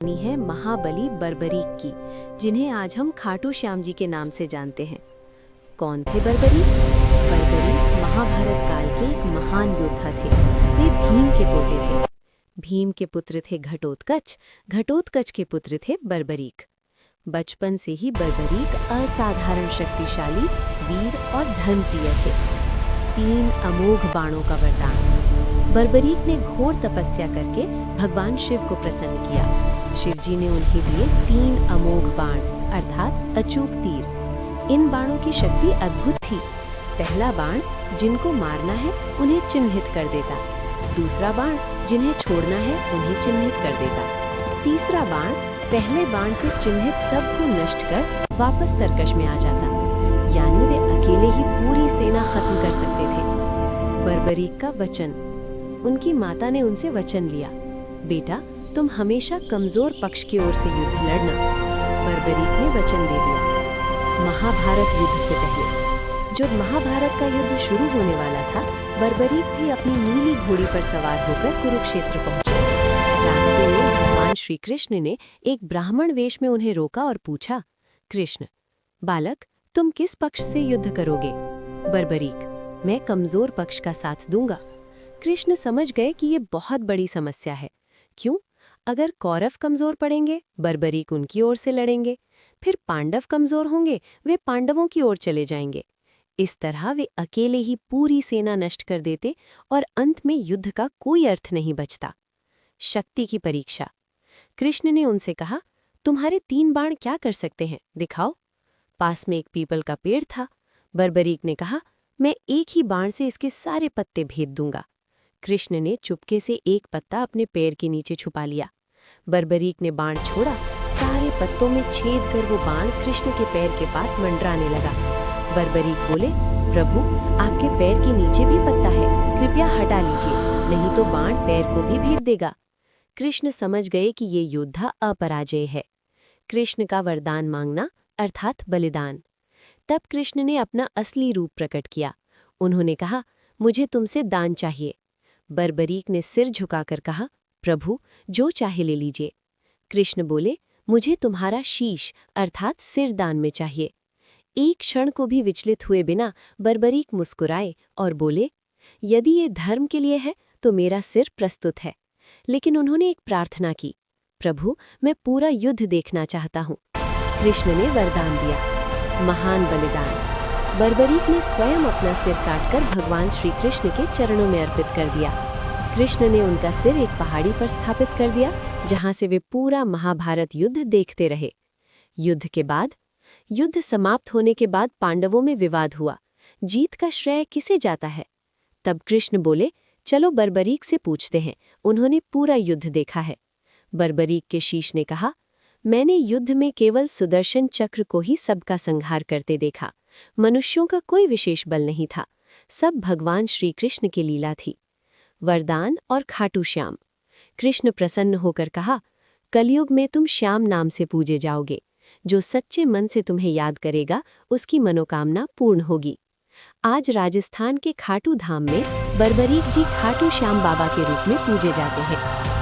कहानी है महाबली बर्बरीक की, जिन्हें आज हम खाटू श्याम जी के नाम से जानते हैं। कौन थे बर्बरीक? बर्बरीक महाभारत काल के एक महान योद्धा थे। वे भीम के पोते थे। भीम के पुत्र थे घटोत्कच, घटोत्कच के पुत्र थे बर्बरीक। बचपन से ही बर्बरीक असाधारण शक्तिशाली, वीर और धर्मप्रिय थे। 3 अमोघ बाणों का वरदान। बर्बरीक ने घोर तपस्या करके भगवान शिव को प्रसन्न किया। शिवजी ने उनके लिए 3 अमोघ बाण अर्थात अचूक तीर। इन बाणों की शक्ति अद्भुत थी। पहला बाण जिनको मारना है उन्हें चिन्हित कर देता, दूसरा बाण जिन्हें छोड़ना है उन्हें चिन्हित कर देता, तीसरा बाण पहले बाण से चिन्हित सबको नष्ट कर वापस तरकश में आ जाता। यानी वे अकेले ही पूरी सेना खत्म कर सकते थे। बर्बरीक का वचन। उनकी माता ने उनसे वचन लिया, बेटा तुम हमेशा कमजोर पक्ष की ओर से युद्ध लड़ना। बर्बरीक ने वचन दे दिया। महाभारत युद्ध से पहले जब महाभारत का युद्ध शुरू होने वाला था, बर्बरीक भी अपनी नीली घोड़ी पर सवार होकर कुरुक्षेत्र पहुंचे। रास्ते में भगवान श्री कृष्ण ने एक ब्राह्मण वेश में उन्हें रोका और पूछा, कृष्ण बालक तुम किस पक्ष से युद्ध करोगे? बर्बरीक, मैं कमजोर पक्ष का साथ दूंगा। कृष्ण समझ गए कि ये बहुत बड़ी समस्या है। क्यों? अगर कौरव कमजोर पड़ेंगे, बर्बरीक उनकी ओर से लड़ेंगे, फिर पांडव कमजोर होंगे, वे पांडवों की ओर चले जाएंगे। इस तरह वे अकेले ही पूरी सेना नष्ट कर देते और अंत में युद्ध का कोई अर्थ नहीं बचता। शक्ति की परीक्षा। कृष्ण ने उनसे कहा, तुम्हारे 3 बाण क्या कर सकते हैं, दिखाओ। पास में एक पीपल का पेड़ था। बर्बरीक ने कहा, मैं एक ही बाण से इसके सारे पत्ते भेद दूंगा। कृष्ण ने चुपके से एक पत्ता अपने पैर के नीचे छुपा लिया। बर्बरीक ने बाण छोड़ा, सारे पत्तों में छेद कर वो बाण कृष्ण के पैर के पास मंडराने लगा। बर्बरीक बोले, प्रभु आपके पैर के नीचे भी पत्ता है, कृपया हटा लीजिए, नहीं तो बाण पैर को भी भेद देगा। कृष्ण समझ गए कि ये योद्धा अपराजय है। कृष्ण का वरदान मांगना अर्थात बलिदान। तब कृष्ण ने अपना असली रूप प्रकट किया। उन्होंने कहा, मुझे तुमसे दान चाहिए। बर्बरीक ने सिर झुकाकर कहा, प्रभु जो चाहे ले लीजिए। कृष्ण बोले, मुझे तुम्हारा शीश अर्थात सिर दान में चाहिए। एक क्षण को भी विचलित हुए बिना बर्बरीक मुस्कुराए और बोले, यदि ये धर्म के लिए है तो मेरा सिर प्रस्तुत है। लेकिन उन्होंने एक प्रार्थना की, प्रभु मैं पूरा युद्ध देखना चाहता हूँ। कृष्ण ने वरदान दिया, महान बलिदान। बर्बरीक ने स्वयं अपना सिर काटकर भगवान श्री कृष्ण के चरणों में अर्पित कर दिया। कृष्ण ने उनका सिर एक पहाड़ी पर स्थापित कर दिया, जहां से वे पूरा महाभारत युद्ध देखते रहे। युद्ध समाप्त होने के बाद पांडवों में विवाद हुआ, जीत का श्रेय किसे जाता है? तब कृष्ण बोले, चलो बर्बरीक से पूछते हैं, उन्होंने पूरा युद्ध देखा है। बर्बरीक के शीश ने कहा, मैंने युद्ध में केवल सुदर्शन चक्र को ही सबका संहार करते देखा। मनुष्यों का कोई विशेष बल नहीं था, सब भगवान श्री कृष्ण की लीला थी। वरदान और खाटू श्याम। कृष्ण प्रसन्न होकर कहा, कलयुग में तुम श्याम नाम से पूजे जाओगे। जो सच्चे मन से तुम्हें याद करेगा उसकी मनोकामना पूर्ण होगी। आज राजस्थान के खाटू धाम में बर्बरीक जी खाटू श्याम बाबा के रूप में पूजे जाते हैं।